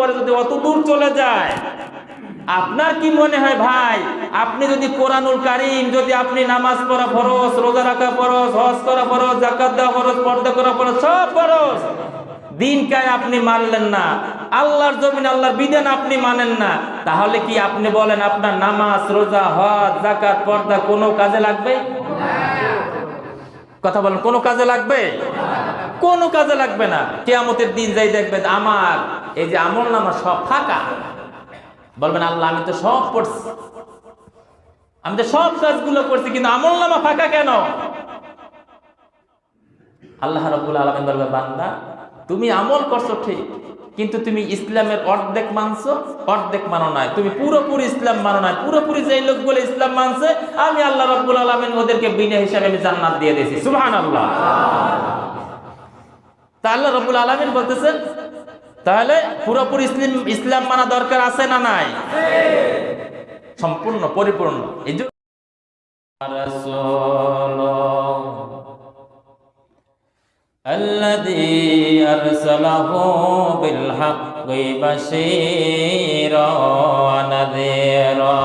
পরে যদি অত দূর চলে যায়, আপনার কি মনে হয় ভাই, আপনি যদি কোরআনুল কারীম, যদি আপনি নামাজ পড়া ফরজ, রোজা রাখা ফরজ, হজ করা ফরজ, যাকাত দেওয়া ফরজ, পর্দা করা ফরজ, সব ফরজ, দিন কায় আপনি মানলেন না, আল্লাহর জমিন আল্লাহর বিধান আপনি মানেন না, তাহলে কি আপনি বলেন আপনার নামাজ, রোজা, হজ, যাকাত, পর্দা কোনো কাজে লাগবে? কথা বলেন, কোনো কাজে লাগবে? কোনো কাজে লাগবে না। কিয়ামতের দিন যাই দেখবেন আমার এই যে আমলনামা সব ফাঁকা। বলবেন আল্লাহ আমি তো সব পড়ছি, আমি তো সব কাজগুলো করছি, কিন্তু আমলনামা ফাঁকা কেন? আল্লাহ রাব্বুল আলামিন বলবে বান্দা তুমি আমল করছো ঠিক, কিন্তু তুমি ইসলামের অর্ধেক মানছো, অর্ধেক মানো নাই, তুমি পুরোপুরি ইসলাম মানো নাই। পুরোপুরি যে লোকগুলো ইসলাম মানছে আমি আল্লাহ রাব্বুল আলামিন ওদেরকে বিনা হিসাবে আমি জান্নাত দিয়ে দিয়েছি। সুবহানাল্লাহ। তা আল্লাহ রাব্বুল আলামিন বলতেছেন তাহলে পুরোপুরি ইসলাম মানা দরকার আছে না নাই? সম্পূর্ণ পরিপূর্ণ। এই যে الذي أرسله بالحق بشيرا ونذيرا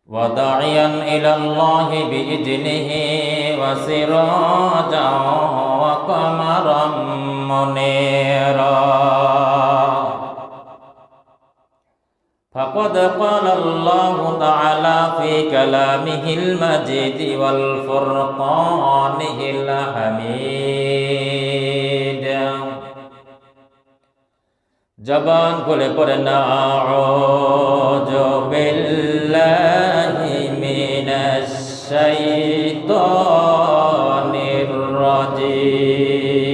وداعيا إلى الله بإذنه وسراجا وقمرا منيرا فقد قال الله تعالى في كلامه المجيد والفرقانه الحميد জবান খুলে পড়েন আউযু বিল্লাহি মিনাশ শাইতানির রাজীম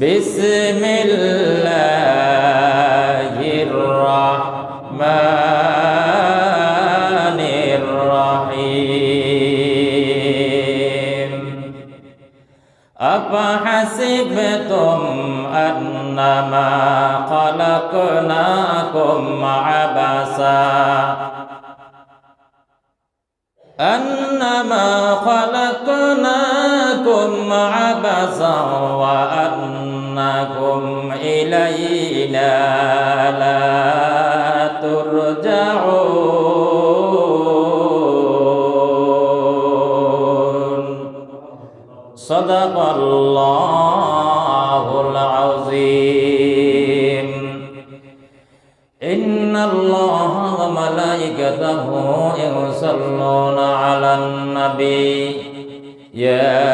বিসমিল্লাহির রহমানির রহিম আফাহাসিবতুম আন্নামা খালাকনাকুম আবাসা أنما خلقناكم عبثا وأنكم إلينا لا ترجعون صدق الله العظيم إن الله وملائكته يصلون على النبي يا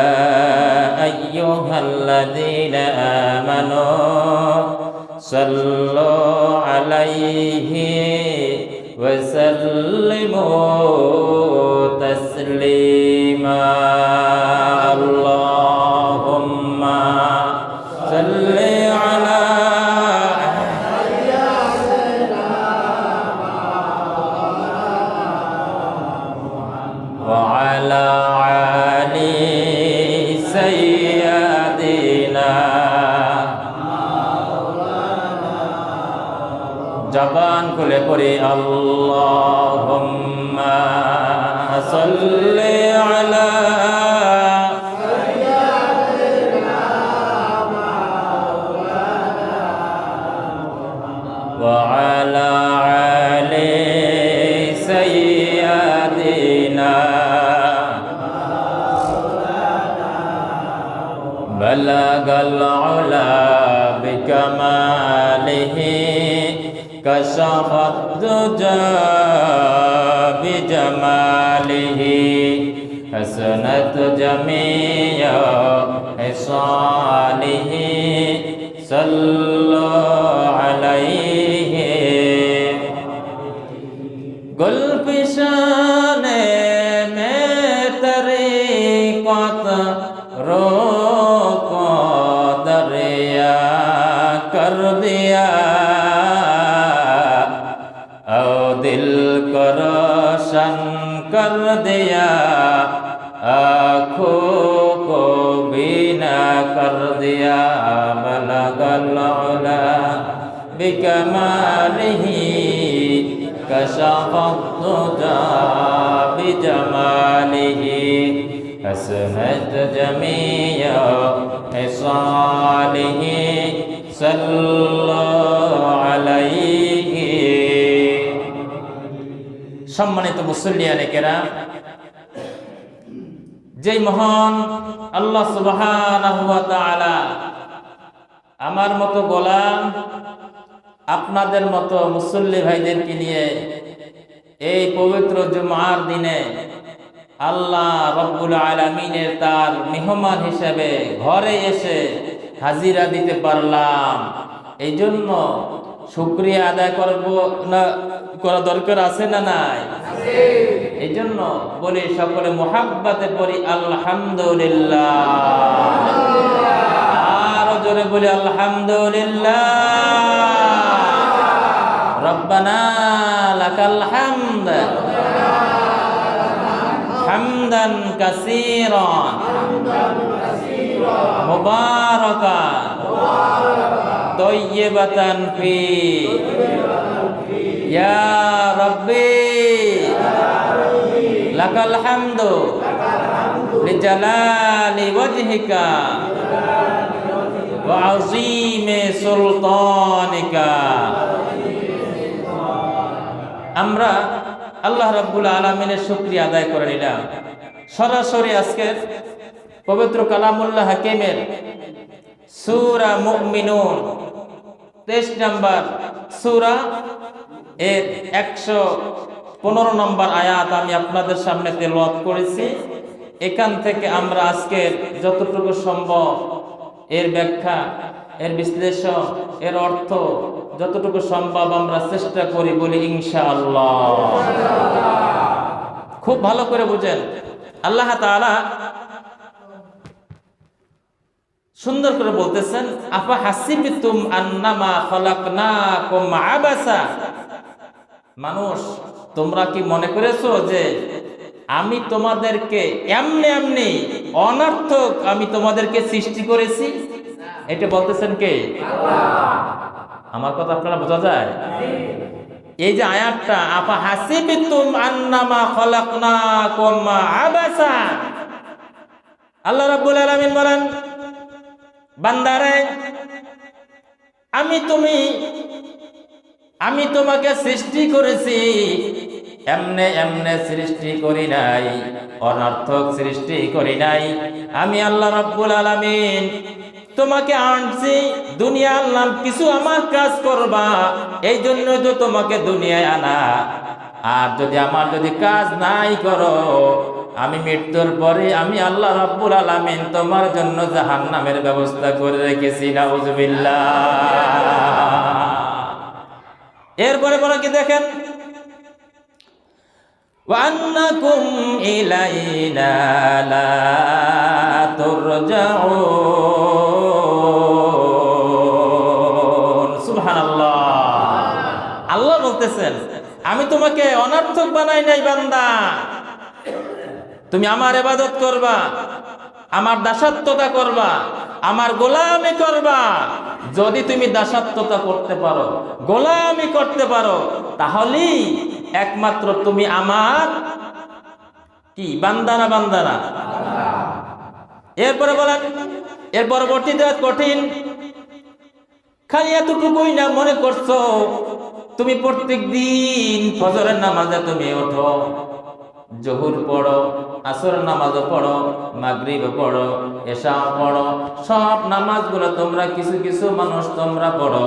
أيها الذين آمنوا صلوا عليه وسلموا تسليما اللهم صل على وعلى آل سيدنا জবান খুলে পড়ি আল্লাহুম্মা সাল্লি আলা وعلى آل سيدنا بلغ العلا بكماله كشف الدجى بجماله حسنت جميع خصاله صلوا عليه गुलफिशान में तरीक़त रोको दरिया कर दिया औ दिल को रोशन कर दिया आँखों को बीना कर दिया बलगल उला बिकमालिही كشف الضجى بجماله حسنت جميع খিসালিহি সাল্লাল্লাহু আলাইহি। সম্মানিত মুসল্লিয়ানে কেরাম, যেই মহান আল্লাহ সুবহানাহু ওয়া তাআলা আমার মতো গোলাম, আপনাদের মতো মুসল্লি ভাইদেরকে নিয়ে এই পবিত্র জুমার দিনে আল্লাহ রব্বুল আলামিনের তার মেহমান হিসেবে ঘরে এসে হাজিরা দিতে পারলাম, এই জন্য শুকরিয়া আদায় করব না, করা দরকার আছে না নাই? এই জন্য বলি সকলে মুহাব্বতে পড়ি আলহামদুলিল্লাহ। আরো জোরে বলি আলহামদুলিল্লাহ। রব্বানা লাকাল হামদ হামদান কাসীরান মুবারাকান তাইয়্যিবাতান ফি ইয়া রাব্বি লাকাল হামদু লিজালালি ওয়াজহিকা ওয়া আযীমি সুলতানিকা। আমরা আল্লাহ রাব্বুল আলামিনের শুকরিয়া আদায় করে নিলাম। সরাসরি আজকের পবিত্র কালামুল্লাহ হাকিমের সূরা মুমিনুন 23 নম্বর সূরা এর 115 নম্বর আয়াত আমি আপনাদের সামনে তেলাওয়াত করেছি। এখান থেকে আমরা আজকের যতটুকু সম্ভব এর ব্যাখ্যা, এর বিশ্লেষণ, এর অর্থ যতটুকু সম্ভব আমরা চেষ্টা করি, বলি ইনশাআল্লাহ। খুব ভালো করে বুঝেন, আল্লাহ তাআলা সুন্দর করে বলতেছেন, আফা হাসিবতুম আন্নামা খালাকনাকুম আবাসা। মানুষ, তোমরা কি মনে করেছো যে আমি তোমাদেরকে এমনি এমনি অনর্থক আমি তোমাদেরকে সৃষ্টি করেছি? এটা বলতেছেন কে? আমার কথা আপনারা বোঝা যায়? এই যে আয়াতটা, আফা হাসিবতুম আন্নামা খালাকনাকুম আবাসা, আল্লাহ রাব্বুল আলামিন বলেন, বান্দারে, আমি তোমাকে সৃষ্টি করেছি, এমনে এমনে সৃষ্টি করি নাই, অনর্থক সৃষ্টি করি নাই। আমি আল্লাহ রাব্বুল আলামিন তোমাকে আনছি, দুনিয়া আনলাম কিছু আমার কাজ করবা, এই জন্য তো তোমাকে দুনিয়ায় আনা। আর যদি কাজ নাই করো, আমি মৃত্যুর পরে আমি আল্লাহ রাব্বুল আলামিন তোমার জন্য জাহান্নামের ব্যবস্থা করে রেখেছি। নাউযুবিল্লাহ। এরপরে বলে কি দেখেন, ওয়া আন্নাকুম ইলাইনা লা তুরজাউন। সুবহানাল্লাহ। আল্লাহ বলতেছেন, আমি তোমাকে অনর্থক বানাই নাই বান্দা, তুমি আমার ইবাদত করবা, আমার দাসত্বতা করবা, আমার গোলামি করবা। যদি তুমি দাসত্বতা করতে পারো, গোলামি করতে পারো, তাহলেই একমাত্র তুমি আমার কি বান্দা না বান্দা না? এরপরে বলেন, এর পরবর্তীতে কঠিন, খালি এতটুকুই না মনে করছো তুমি প্রত্যেক দিন ফজরের নামাজে তুমি ওঠো, জোহর পড়ো, আসর নামাজও পড়ো, মাগরিব পড়ো, এশা পড়ো, সব নামাজগুলো তোমরা কিছু কিছু মানুষ তোমরা পড়ো,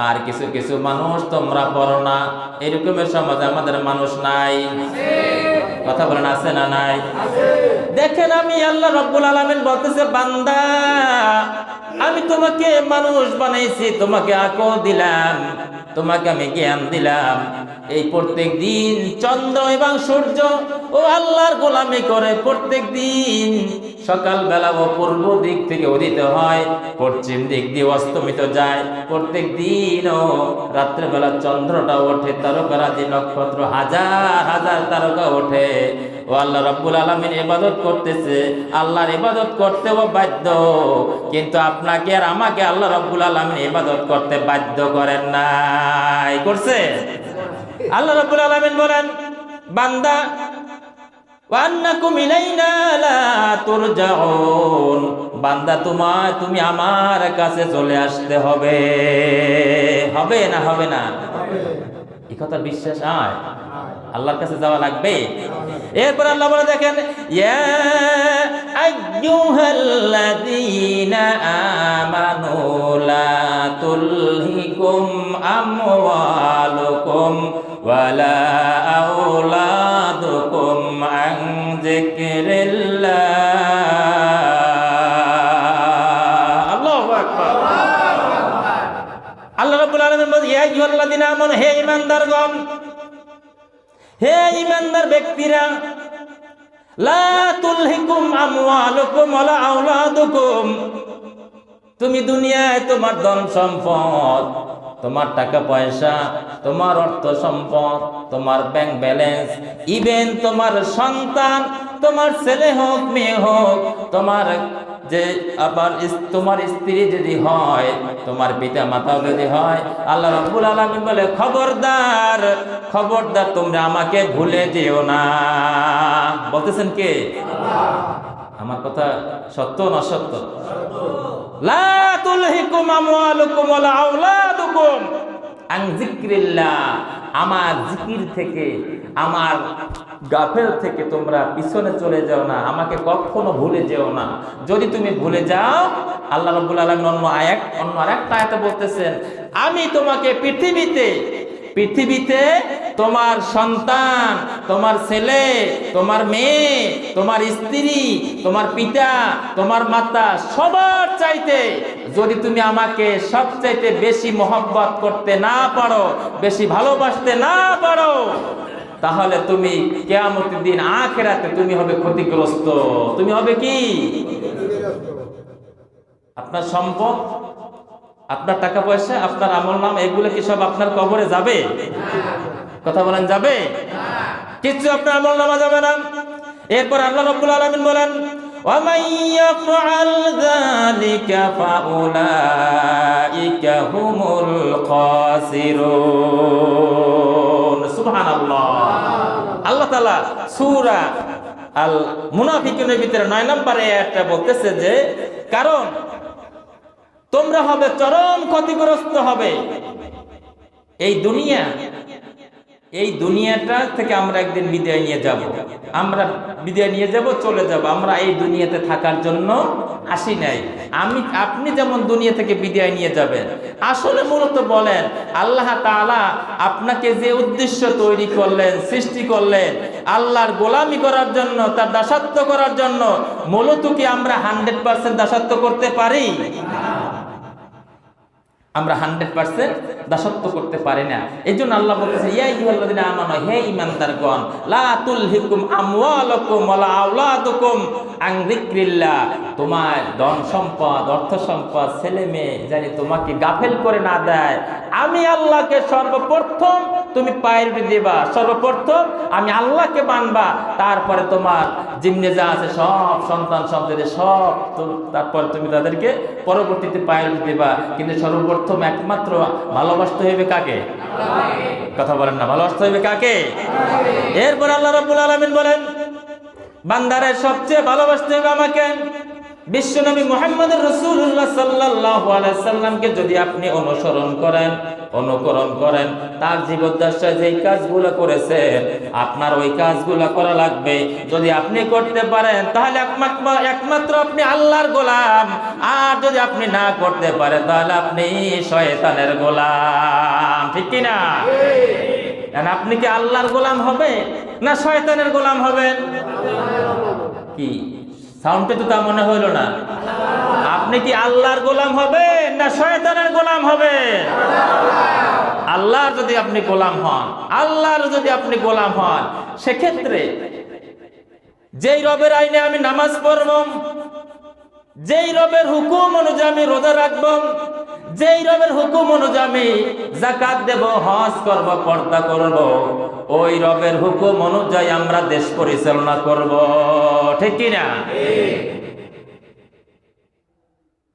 আর কিছু কিছু মানুষ তোমরা পড়ো না। এরকমের সমাজে আমাদের মানুষ নাই? কথা বলেন, আছে না নাই? দেখেন, আমি আল্লাহ রাব্বুল আলামিন বলতেছে, বান্দা, আমি তোমাকে মানুষ বানাইছি, তোমাকে আকল দিলাম, তোমাকে আমি জ্ঞান দিলাম। এই প্রত্যেক দিন চন্দ্র এবং সূর্য ও আল্লাহর গোলামি করে, প্রত্যেক দিন সকালবেলা ও পূর্ব দিক থেকে উদিত হয়, পশ্চিম দিক দিয়ে অস্তমিত যায়। প্রত্যেক দিন ও রাত্রেবেলা চন্দ্রটা ওঠে, তারকারাজি নক্ষত্র হাজার হাজার তারকা ওঠে। ও আল্লাহ রাব্বুল আলামিন ইবাদত করতেছে, আল্লাহর ইবাদত করতেও বাধ্য, কিন্তু আপনাকে আর আমাকে আল্লাহ রাব্বুল আলামিন ইবাদত করতে বাধ্য করেন নাই? করছে? আল্লাহ রাব্বুল আলামিন বলেন, বান্দা, ওয়া আন্নাকুম ইলাইনা লা তুরজাউন, বান্দা তুমি আমার কাছে চলে আসতে হবে। হবে না হবে না? এই কথা বিশ্বাস হয়? আল্লাহর কাছে যাওয়া লাগবে। এরপর আল্লাহ বলে দেখেন, ইয়া আইয়ুহাল্লাযীনা আমানু লা তুলহিকুম আমওয়ালুকুম ওয়ালা আওলাদুকুম আন যিকরিল্লাহ। আল্লাহু আকবার। আল্লাহ রাব্বুল আলামিন বলেন, ইয়া আইয়ুহাল্লাযীনা আমানু, হে ঈমানদারগণ, হে ঈমানদার ব্যক্তিরা, লা তুলহিকুম আমওয়ালুকুম ওয়ালা আওলাদুকুম, তুমি দুনিয়ায় তোমার ধন সম্পদ, তোমার টাকা পয়সা, তোমার অর্থ সম্পদ, তোমার ব্যাংক ব্যালেন্স, ইভেন তোমার সন্তান, তোমার ছেলে হোক মেয়ে হোক, তোমার যে আবার তোমার স্ত্রী যদি হয়, তোমার পিতা মাতাও যদি হয়, আল্লাহ রাব্বুল আলামিন বলে খবরদার খবরদার তোমরা আমাকে ভুলে যেও না। বলতেছেন কে? আমার কথা সত্য না অসত্য? লা তুলহিকুম আমওয়ালুকুম ওয়ালা আওলাদুকুম আন যিকরিল্লাহ, আমার জিকির থেকে, আমার গাফেল থেকে তোমরা পিছনে চলে যাও না, আমাকে কখনো ভুলে যেও না। যদি তুমি ভুলে যাও, আল্লাহ রাব্বুল আলামিন অন্য আরেকটা আয়াতে বলতেছেন, আমি তোমাকে পৃথিবীতে তোমার সন্তান, তোমার ছেলে, তোমার মেয়ে, তোমার স্ত্রী, তোমার পিতা, তোমার মাতা, সবার চাইতে যদি তুমি আমাকে সবচাইতে বেশি মহব্বত করতে না পারো, বেশি ভালোবাসতে না পারো, তাহলে তুমি কিয়ামতের দিন আখিরাতে তুমি হবে ক্ষতিগ্রস্ত। তুমি হবে কি? আপনার সম্পদ, আপনার টাকা পয়সা, আপনার আমলনাম, এগুলো কি সব আপনার কবরে যাবে? কথা বলেন, যাবে? কিছু আপনার আমলনামা যাবে না। এরপর আল্লাহ রাব্বুল আলামিন বলেন, ওয়া মান ইয়াফআল যালিকা ফাউলাইকা হুমুল খাসিরুন। সুবহানাল্লাহ। আল্লাহ তাআলা সূরা আল মুনাফিকুনের ভিতরে 9 নম্বরে একটা বলতেছে যে, কারণ তোমরা হবে চরম ক্ষতিগ্রস্ত হবে। এই দুনিয়াটা থেকে আমরা একদিন বিদায় নিয়ে যাব, চলে যাব। আমরা এই দুনিয়াতে থাকার জন্য আসি নাই। আপনি যেমন দুনিয়া থেকে বিদায় নিয়ে যাবেন, আসলে মূলত বলেন আল্লাহ তাআলা আপনাকে যে উদ্দেশ্য তৈরি করলেন, সৃষ্টি করলেন, আল্লাহর গোলামি করার জন্য, তার দাসত্ব করার জন্য, মূলত কি আমরা 100% দাসত্ব করতে পারি? আমরা 100% দাসত্ব করতে পারি না। এই জন্য আল্লাহ বলতেছে, ইয়া আইয়ুহাল্লাযীনা আমানু, হে ঈমানদারগণ, লা তুলহিকুম আমওয়ালুকুম ওয়ালা আওলাদুকুম আন যিকরিল্লাহ, তোমার ধন সম্পদ, অর্থ সম্পদ, ছেলে মেয়ে জানি তোমাকে গাফেল করে না দেয়। আমি আল্লাহকে সর্বপ্রথম তুমি প্রায়োরিটি দিবা, সর্বপ্রথম আমি আল্লাহকে মানবা, তারপরে তোমার জিম্মে যা আছে সব সন্তান সন্ততি সব, তারপর তুমি তাদেরকে পরবর্তীতে প্রায়োরিটি দিবা। কিন্তু সর্বপ্রথম একমাত্র ভালোবাসতে হবে কাকে? কথা বলেন না, ভালোবাসতে হবে কাকে? এরপর আল্লাহ রাব্বুল আলামিন বলেন, বান্দারে সবচেয়ে ভালোবাসতে হবে আমাকে। বিশ্বনবী মুহাম্মদুর রাসূলুল্লাহ সাল্লাল্লাহু আলাইহি সাল্লামকে যদি আপনি অনুকরণ করেন, তার জীবদ্দশায় যেই কাজগুলো করেছেন, আপনার ওই কাজগুলো করা লাগবে। যদি আপনি করতে পারেন, তাহলে একমাত্র আপনি আল্লাহর গোলাম। আর যদি আপনি না করতে পারেন, তাহলে আপনি শয়তানের গোলাম। ঠিক কি না? আপনি কি আল্লাহর গোলাম হবে না শয়তানের গোলাম হবেন? কি সাউন্ডে তো তা মনে হইল না। আপনি কি আল্লাহর গোলাম হবেন না শয়তানের গোলাম হবেন? আল্লাহর যদি আপনি গোলাম হন, সেক্ষেত্রে যেই রবের আইনে আমি নামাজ পড়ব, যেই রবের হুকুম অনুযায়ী আমি রোজা রাখব, যেই রবের হুকুম অনুযায়ী আমি যাকাত দেব, হজ করব, পর্দা করব, ওই রবের হুকুম অনুযায়ী আমরা দেশ পরিচালনা করব। ঠিক কি না?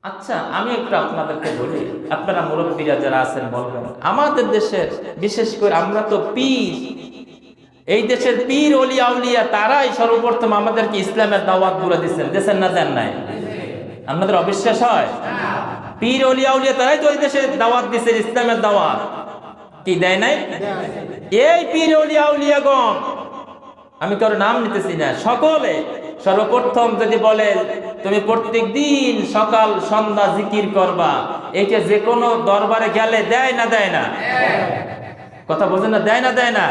আচ্ছা, আমি একটু আপনাদেরকে বলি, আপনারা মুরব্বীরা যারা আছেন বলবেন, আমাদের দেশের বিশেষ করে আমরা তো পীর, এই দেশের পীর ওলিয়া উলিয়া তারাই সর্বপ্রথম আমাদেরকে ইসলামের দাওয়াত গুলো দিচ্ছেন না দেন নাই? আপনাদের অবিশ্বাস হয়? পীর ওলিয়া উলিয়া তারাই তো ওই দেশে দাওয়াত দিছে, ইসলামের দাওয়াত কি দেয় নাই? এই পীর ওলিয়া উলিয়াগণ, আমি কারো নাম নিতেছি না, সকলে সর্বপ্রথম যদি বলে তুমি প্রত্যেক দিন সকাল সন্ধ্যা জিকির করবা, এটা যে কোনো দরবারে গেলে দেয় না দেয় না? কথা বলছেন না? দেয় না দেয় না?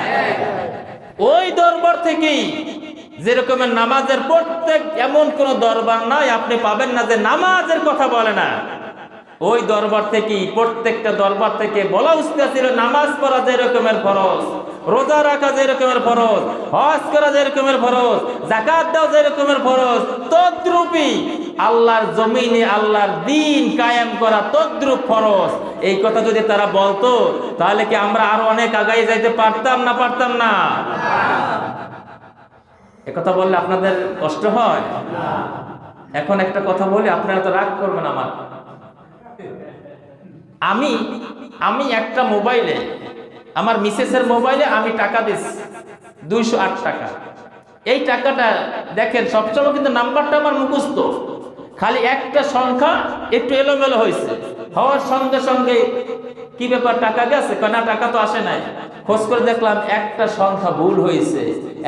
ওই দরবার থেকেই যেরকমের নামাজের প্রত্যেক, এমন কোন দরবার নাই আপনি পাবেন না যে নামাজের কথা বলে না। ওই দরবার থেকেই, প্রত্যেকটা দরবার থেকে বলা উচিত ছিল নামাজ পড়া যে রকমের ফরজ, রোজা রাখা যে রকমের ফরজ, হজ করা যে রকমের ফরজ, যাকাত দেওয়া যে রকমের ফরজ, তদ্রূপই আল্লাহর জমিনে আল্লাহর দ্বীন কায়েম করা তদ্রূপ ফরজ। এই কথা যদি তারা বলতো তাহলে কি আমরা আরো অনেক আগায় যাইতে পারতাম না? পারতাম না? একথা বললে আপনাদের কষ্ট হয়? এখন একটা কথা বলি, আপনারা তো রাগ করবেন আমার। আমি একটা মোবাইলে, আমার মিসেসের মোবাইলে আমি টাকা দিচ্ছি 208 টাকা। এই টাকাটা দেখেন সবসময় কিন্তু নাম্বারটা আমার মুখস্থ, খালি একটা সংখ্যা একটু এলোমেলো হয়েছে, হওয়ার সঙ্গে সঙ্গে কি ব্যাপার টাকা গেছে, না টাকা তো আসে নাই। খোঁজ করে দেখলাম একটা সংখ্যা ভুল হয়েছে।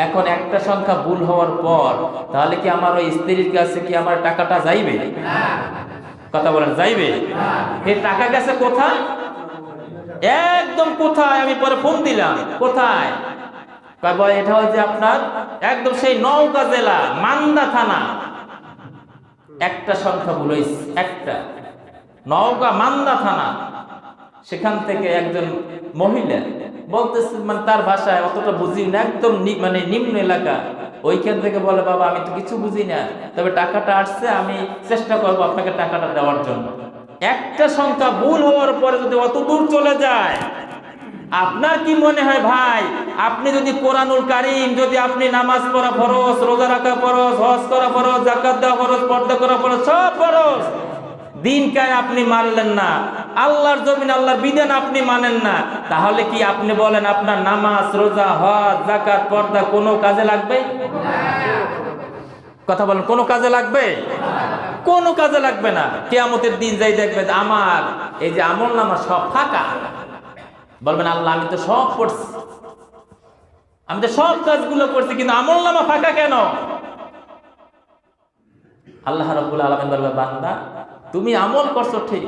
এখন একটা সংখ্যা ভুল হওয়ার পর তাহলে কি আমার ওই স্ত্রীর কাছে কি আমার টাকাটা যাইবে? কথা বলেন, যাইবে? এই টাকা গেছে কোথায়? একদম কোথায়? আমি পরে ফোন দিলাম, কোথায়? এটা হচ্ছে আপনার একদম সেই নওগাঁ জেলা মান্দা থানা, একটা সংখ্যা ভুল হয়েছে, একটা, নওগাঁ মান্দা থানা। সেখান থেকে একজন মহিলা বলতেছে, মানে তার ভাষায় অতটা বুঝি না, একদম মানে নিম্ন এলাকা, ওইখান থেকে বলে বাবা আমি তো কিছু বুঝি না, তবে টাকাটা আসছে, আমি চেষ্টা করবো আপনাকে টাকাটা দেওয়ার জন্য। একটা সংখ্যা ভুল হওয়ার পরে যদি অত দূর চলে যায়, আপনার কি মনে হয় ভাই, আপনি যদি কোরআনুল কারীম, যদি আপনি নামাজ পড়া ফরজ, রোজা রাখা ফরজ, হজ করা ফরজ, যাকাত দেওয়া ফরজ, পর্দা করা ফরজ, সব ফরজ, দিন কায় আপনি মানলেন না, আল্লাহর জমিন আল্লাহর বিধান আপনি মানেন না, তাহলে কি আপনি বলেন আপনার নামাজ, রোজা, হজ, যাকাত, পর্দা কোনো কাজে লাগবে? কথা বলেন, কোনো কাজে লাগবে? কোনো কাজে লাগবে না। কিয়ামতের দিন যাই দেখবে আমার এই যে আমলনামা সব ফাঁকা। বলবেন আল্লাহ আমি তো সব করছি, আমি তো সব কাজগুলো করছি, কিন্তু আমলনামা ফাঁকা কেন? আল্লাহ রাব্বুল আলামিন বলবে বান্দা তুমি আমল করছো ঠিক,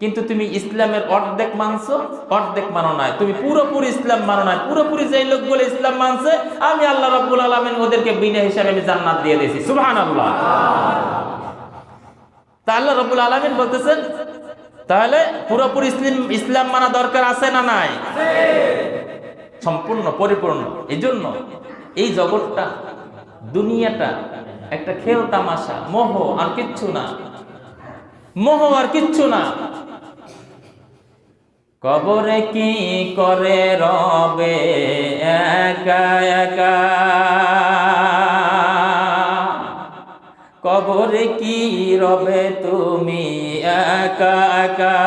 কিন্তু তুমি ইসলামের অর্ধেক মানছো, অর্ধেক মানো নাই, তুমি পুরোপুরি ইসলাম মানো নাই। পুরোপুরি যেই লোকগুলো ইসলাম মানছে আমি আল্লাহ রাব্বুল আলামিন ওদেরকে বিনা হিসাবে আমি জান্নাত দিয়ে দিয়েছি। সুবহানাল্লাহ। তা আল্লাহ রাব্বুল আলামিন বলতেছেন তাহলে পুরোপুরি ইসলাম মানা দরকার আছে না নাই? সম্পূর্ণ পরিপূর্ণ। এই জন্য এই জগৎটা, দুনিয়াটা একটা খেল তামাশা, মোহ আর কিচ্ছু না, মোহ আর কিচ্ছু না। কবরে কি করে রবে একা একা, কবরে কি রবে তুমি একা একা,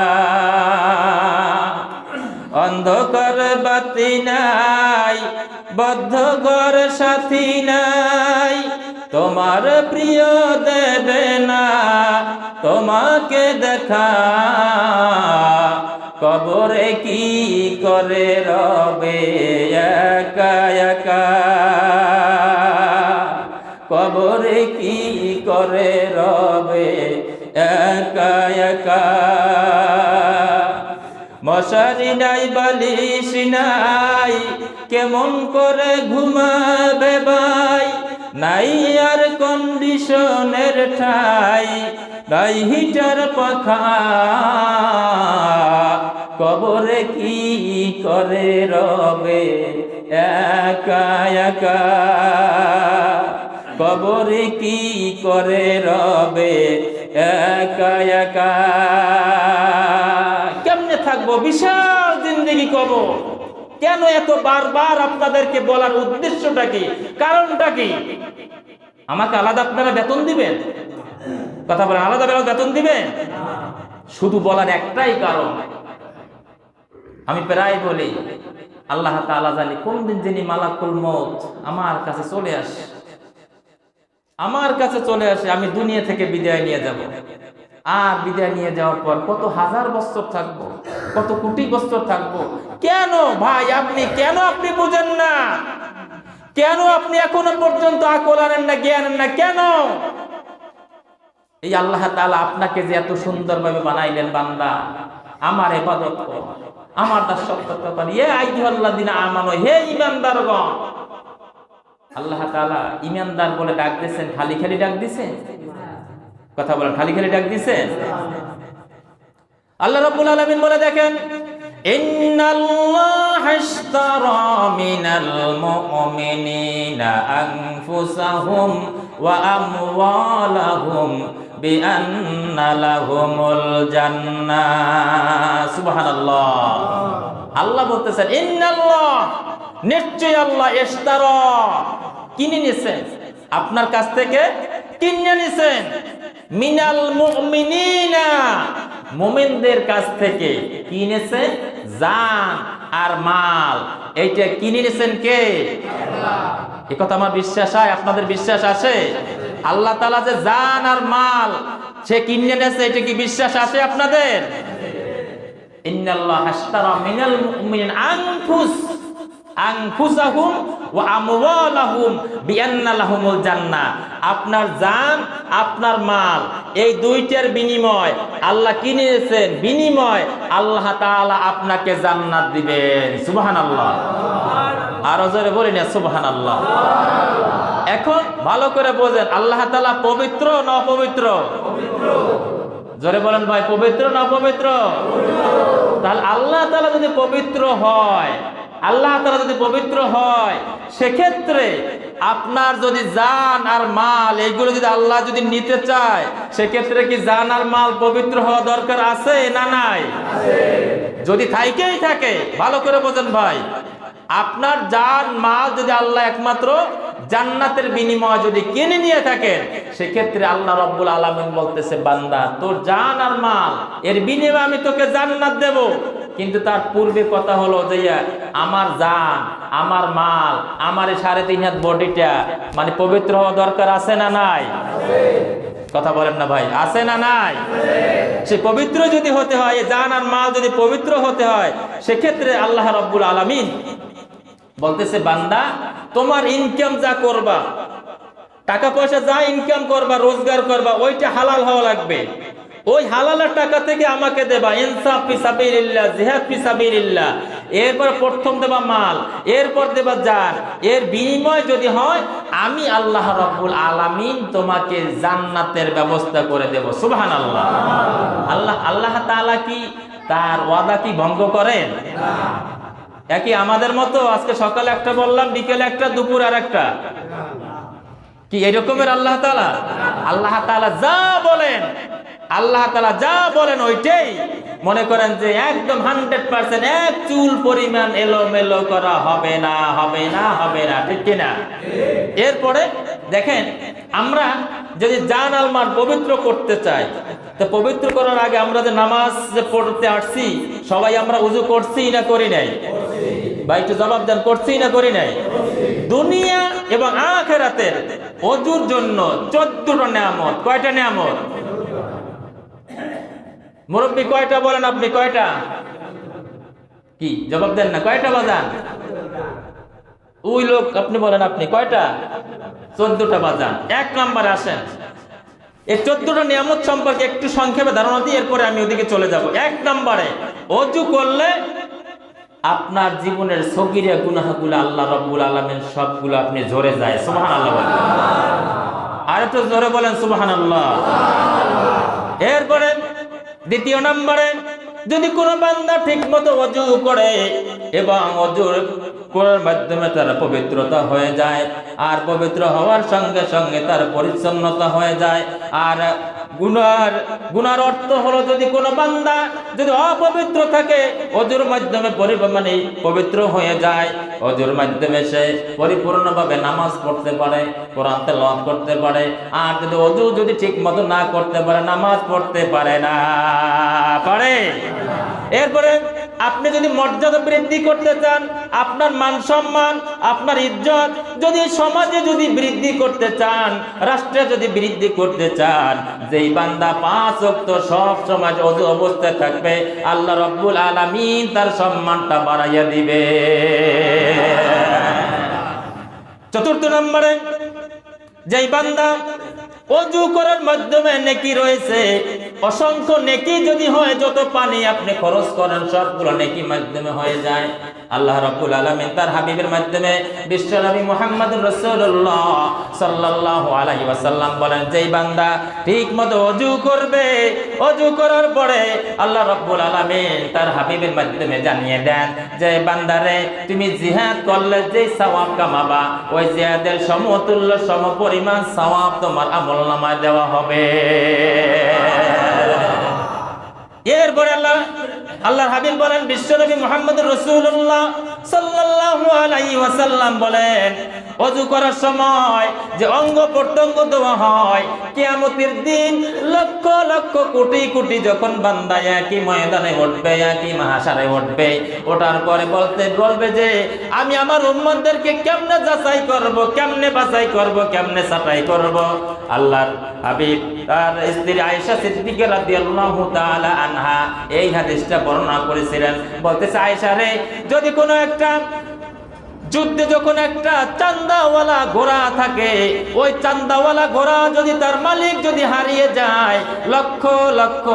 অন্ধকার বাতি নাই, বদ্ধ ঘর সাথী নাই, তোমার প্রিয় দেবে না তোমাকে দেখা, কবরে কি করে রবে একা একা, কবরে কি করে রবে একা একা, মশারি নাই বালিশ নাই, কেমন করে ঘুমাবে ভাই, নাই আর কন্ডিশনের ঠাই, নাই হিটার পাখা, কবরে কি করে রবে একা একা, কবরে কি করে রবে একা একা। কেমনে থাকবো? বিশাল জিন্দেগি কবর। কেন এত বারবার আপনাদেরকে বলার উদ্দেশ্যটা কি, কারণটা কি? আমাকে আলাদা আপনারা বেতন দিবেন? কথা বলেন, আলাদা বেতন দিবেন? শুধু বলার একটাই কারণ, আমি প্রায় বলি আল্লাহ তাআলা জানি কোন দিন যিনি মালাকুল মউত আমার কাছে চলে আসে, আমার কাছে চলে আসে, আমি দুনিয়া থেকে বিদায় নিয়ে যাব। আর বিদায় নিয়ে যাওয়ার পর কত হাজার বছর থাকবো, কত কোটি বছর থাকবো। কেন ভাই আপনি বুঝেন না? কেন আপনি এখনো পর্যন্ত আকল আনেন না, জ্ঞান আনেন না? কেন? এই আল্লাহ তাআলা আপনাকে যে এত সুন্দরভাবে বানাইলেন, বান্দা আমার ইবাদত করো, আমার দাসত্ব করো, ইয়া আইয়ুহাল্লাযিনা আমানু, হে ঈমানদারগণ। আল্লাহ তাআলা ঈমানদার বলে ডাক দিয়েছেন, খালি খালি ডাক দিয়েছেন? কথা বলেন, খালি খালি ডাক দিয়েছেন? আল্লাহ রাব্বুল আলামিন বলে দেখেন, ইন্নাল্লাহা ইশতারা মিনাল মুমিনিনা আনফুসাহুম ওয়া আমওয়ালাহুম বিআন্না লাহুমুল জান্নাহ। সুবহানাল্লাহ। আল্লাহ বলতেছেন ইন্নাল্লাহ, নিশ্চয় আল্লাহ, ইশতারা, কিনে নিয়েছেন, আপনার কাছ থেকে কিনে নিয়েছেন, মিনাল মুমিনিনা, মুমিনদের কাছ থেকে কিনেছেন জান আর মাল। এইটা কিনে নিয়েছেন কে? আল্লাহ। এই কথা আমার বিশ্বাস হয়, আপনাদের বিশ্বাস আছে? আল্লাহ তাআলা যে জান আর মাল সে কিনে নিয়েছে, এটা কি বিশ্বাস আছে আপনাদের? ইন্নাল্লাহা আশতারা মিনাল মুমিনিন আনফুসাহুম ওয়া আমওয়ালাহুম বিআন্না লাহুমুল জান্নাহ। আপনার জান, আপনার মাল, এই দুইটার বিনিময় আল্লাহ কিনেছেন, বিনিময় আল্লাহ তাআলা আপনাকে জান্নাত দিবেন। সুবহানাল্লাহ। আর জোরে বলি না সুবহানাল্লাহ। এখন ভালো করে বোঝেন, আল্লাহ তাআলা পবিত্র না অপবিত্র? জোরে বলেন ভাই, পবিত্র না অপবিত্র? তাহলে আল্লাহ তাআলা যদি পবিত্র হয়, আল্লাহ তাআলা যদি পবিত্র হয়, সেক্ষেত্রে আপনার যদি জান আর মাল এইগুলো যদি আল্লাহ যদি নিতে চায়, সেক্ষেত্রে কি জান আর মাল পবিত্র হওয়া দরকার আছে না নাই? যদি থাকেই থাকে, ভালো করে বোঝেন ভাই, আপনার জান মাল যদি আল্লাহ একমাত্র জান্নাতের বিনিময়ে যদি কিনে নিয়ে থাকেন, সেক্ষেত্রে আল্লাহ রাব্বুল আলামিন বলতেছে, বান্দা তোর জান আর মাল এর বিনিময়ে আমি তোকে জান্নাত দেব। কিন্তু তার পূর্বে কথা হলো যে আমার জান, আমার মাল, আমার 3.5 হাত বডিটা মানে পবিত্র হওয়া দরকার আছে না নাই? কথা বলেন না ভাই, আছে না নাই? সে পবিত্র যদি হতে হয়, জান আর মাল যদি পবিত্র হতে হয়, সেক্ষেত্রে আল্লাহ রাব্বুল আলামিন বলতেছে, বান্দা তোমার ইনকাম যা করবা, টাকা পয়সা যা ইনকাম করবা, রোজগার করবা, ওইটা হালাল হওয়া লাগবে। ওই হালালের টাকা থেকে আমাকে দেবা, ইনসাফ ফি সাবিলিল্লাহ, জিহাদ ফি সাবিলিল্লাহ। এরপর প্রথম দেবা মাল, এরপর দেবা জান। এর বিনিময় যদি হয়, আমি আল্লাহ রাব্বুল আলামিন তোমাকে জান্নাতের ব্যবস্থা করে দেব। সুবহানাল্লাহ। আল্লাহ তাআলা কি তার ওয়াদা কি ভঙ্গ করেন? না। একই আমাদের মতো আজকে সকালে একটা বললাম, বিকেলে একটা, দুপুর আর একটা, কি এরকমের আল্লাহ তাআলা? আল্লাহ তাআলা যা বলেন, আল্লাহ তাআলা যা বলেন ওইটাই মনে করেন যে একদম 100%, এক চুল পরিমাণ এলোমেলো করা হবে না, হবে না, হবে না, ঠিক কিনা? এরপরে দেখেন, আমরা যদি জান আল মাল পবিত্র করতে চাই, তো পবিত্র করার আগে আমরা যে নামাজ যে পড়তে আসছি, সবাই আমরা ওযু করছি না করি নাই? ভাই একটু জবাব দেন, করছি না করি নাই? দুনিয়া এবং আখিরাতের ওযুর জন্য 14টা নিয়ামত। কয়টা নিয়ামত? মুরব্বি কয়টা বলেন আপনি, কয়টা? কি জবাব দেন না, কয়টা বাজান? ওই লোক আপনি বলেন, আপনি কয়টা? 14টা বাজান। 1 নম্বরে আসেন, এই 14টা নিয়ামত সম্পর্কে একটু সংক্ষেপে ধারণা দিই, এরপরে আমি ওদিকে চলে যাব। 1 নম্বরে, ওযু করলে আপনার জীবনের সগীরা গুনাহগুলো আল্লাহ রাব্বুল আলামিন সবগুলো আপনি ঝরে যায়। সুবহানাল্লাহ বলেন। আর একটু জোরে বলেন সুবহানাল্লাহ। এরপরে 2 নম্বরে, যদি কোনো বান্দা ঠিকমতো ওযু করে এবং ওযুর করার মাধ্যমে তার পবিত্রতা হয়ে যায়, আর পবিত্র হওয়ার সঙ্গে সঙ্গে তার পরিচ্ছন্নতা হয়ে যায়, আর গুনার অর্থ হলো যদি কোনো বান্দা যদি অপবিত্র থাকে, ওযুর মাধ্যমে মানে পবিত্র হয়ে যায়, ওযুর মাধ্যমে সে পরিপূর্ণভাবে নামাজ পড়তে পারে, কোরআন তেলাওয়াত করতে পারে। আর যদি ওযু যদি ঠিক মতো না করতে পারে, নামাজ পড়তে পারে না, পারে। এরপরে আপনি যদি মর্যাদা বৃদ্ধি করতে চান, আপনার মান সম্মান, আপনার ইজ্জত যদি সমাজে যদি বৃদ্ধি করতে চান, রাষ্ট্রে যদি বৃদ্ধি করতে চান, যেই বান্দা 5 ওয়াক্ত সব সমাজ ওযু অবস্থায় থাকবে, আল্লাহ রাব্বুল আলামিন তার সম্মানটা বাড়াইয়া দিবে। চতুর্থ নম্বরে, যেই বান্দা ওযু করার মাধ্যমে নেকি রয়েছে, অসংখ্য নেকি যদি হয়, যত পানি আপনি খরচ করেন সবগুলো নেকি মাধ্যমে হয়ে যায়। আল্লাহ রাব্বুল আলামিন তার হাবিবের মাধ্যমে বিশ্বনবী মুহাম্মদুর রাসূলুল্লাহ সাল্লাল্লাহু আলাইহি ওয়াসাল্লাম বলেন, যেই বান্দা ঠিকমতো ওযু করবে, ওযু করার পরে আল্লাহ রাব্বুল আলামিন তার হাবিবের মাধ্যমে জানিয়ে দেন যে বান্দারে, তুমি জিহাদ করলে যে সওয়াব কামাবা, ওই জিহাদের সমতুল্য সমপরিমাণ সওয়াব তোমার আমলনামায় দেওয়া হবে। এরপরে আল্লাহর হাবিব বলেন, বিশ্বনবী মুহাম্মদুর রাসূলুল্লাহ সাল্লাল্লাহু আলাইহি ওয়াসাল্লাম বলেন, ওযু করার সময় যে অঙ্গ প্রত্যঙ্গ দেওয়া হয়, কিয়ামতের দিন লক্ষ লক্ষ কোটি কোটি যখন বান্দা একই ময়দানে উঠবে, একই মাহশারে উঠবে, ওঠার পরে বলবে যে আমি আমার উম্মতদেরকে কেমনে যাচাই করব, কেমনে বাছাই করব, কেমনে ছাঁটাই করব। আল্লাহর হাবিব তার স্ত্রী আয়েশা সিদ্দিকা রাদিয়াল্লাহু তাআলা আনহা এই হাদিসটা বর্ণনা করেছিলেন। বলতেছে, আয়েশা রে, যদি কোনো একটা যুদ্ধে যখন একটা চান্দাওয়ালা ঘোড়া থাকে, ওই চান্দাওয়ালা ঘোড়া যদি তার মালিক যদি হারিয়ে যায়, লক্ষ লক্ষ